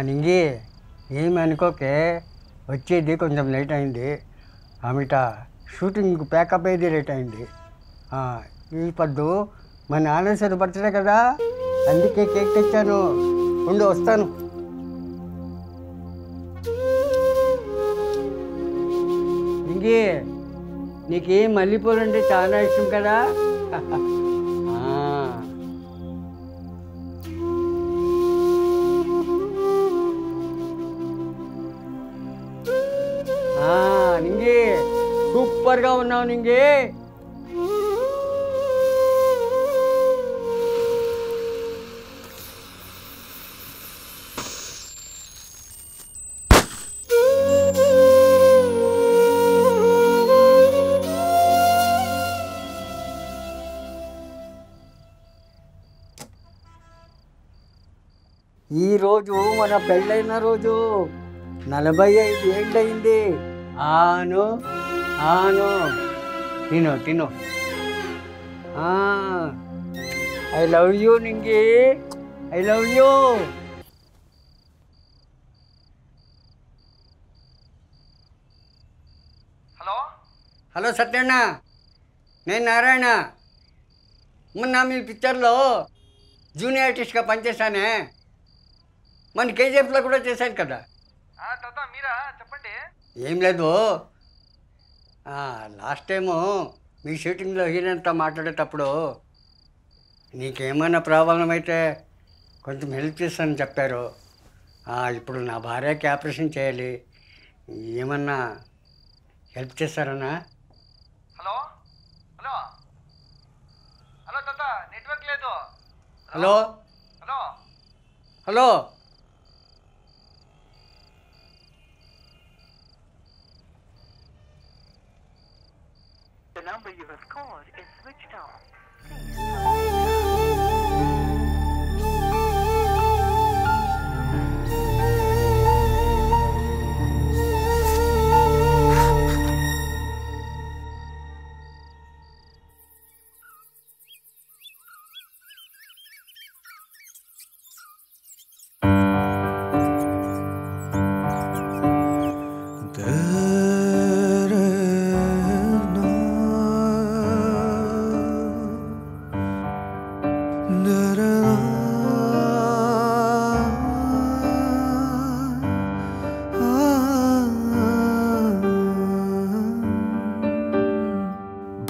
నింగి ఏమి అనుకోకే, వచ్చేది కొంచెం లేట్ అయింది. ఆమెట షూటింగ్ ప్యాకప్ అయ్యేది లేట్ అయింది. ఈ పొద్దు మా నాన్న బర్త్డే కదా, అందుకే కేక్ తెచ్చాను. ఉండు వస్తాను. ఇంకే నీకు మల్లెపూలు అంటే చాలా ఇష్టం కదా. నింగి సూపర్గా ఉన్నావు నింగి. ఈరోజు మన పెళ్ళైన రోజు 45 ఏళ్ళయింది. ఆను ఆను తిను తిను. ఐ లవ్ యూ నింగి, I love you. Hello hello Satyanna, నేను నారాయణ. మొన్న మీ పిక్చర్లో జూనియర్ ఆర్టిస్ట్గా పనిచేశానే, మన కేజీఎఫ్లో కూడా చేశాను కదా. తాత మీరా, చెప్పండి. ఏం లేదు, లాస్ట్ టైము మీ షూటింగ్లో హీరోయిన్తో మాట్లాడేటప్పుడు నీకేమైనా ప్రాబ్లం అయితే కొంచెం హెల్ప్ చేస్తానని చెప్పారు. ఇప్పుడు నా భార్యకి ఆపరేషన్ చేయాలి, ఏమన్నా హెల్ప్ చేస్తారన్నా? హలో హలో హలో తాత, నెట్వర్క్ లేదు. Hello hello hello The number you have called is switched off.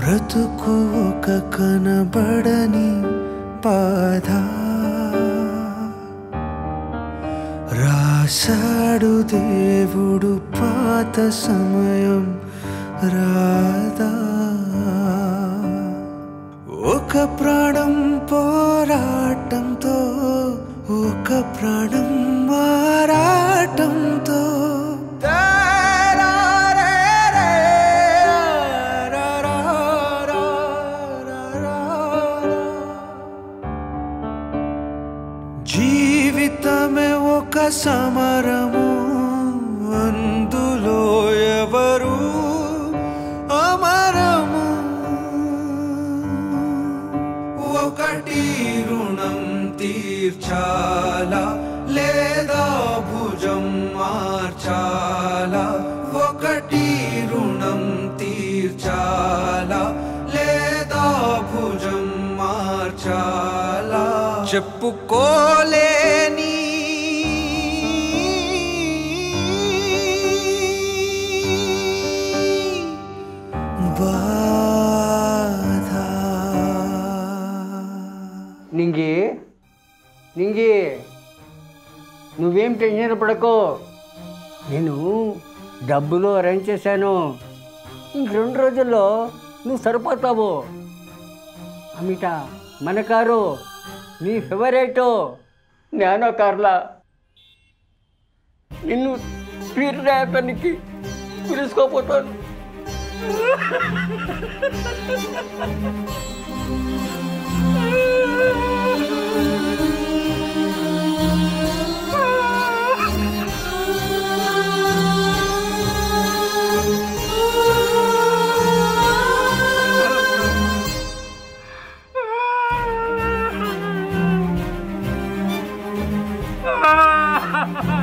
బ్రతుకు ఒక కనబడని బాధ, రాశాడు దేవుడు పాత సమయం రాదా. ఒక ప్రాణం పోరాటంతో, ఒక ప్రాణం మారాటంతో జీవితమే ఒక సమరము, అందులో ఎవరు అమరము. ఒకటి రుణం తీర్చాలా లేదా భుజం మార్చాలా, ఒకటి రుణం తీర్చాలా లేదా భుజం మార్చాలా, చెప్పుకోలేని బాధ. నింగి నింగి నువ్వేం టెన్షన్ పడకో, నేను డబ్బులు అరేంజ్ చేశాను. ఇంక 2 రోజుల్లో నువ్వు సరిపోతావు. అమిట మన కారు, నీ ఫేవరెట్ నానో కార్లా నిన్ను తీర్థయాత్రానికి పిలుచుకోపోతాను. ha ha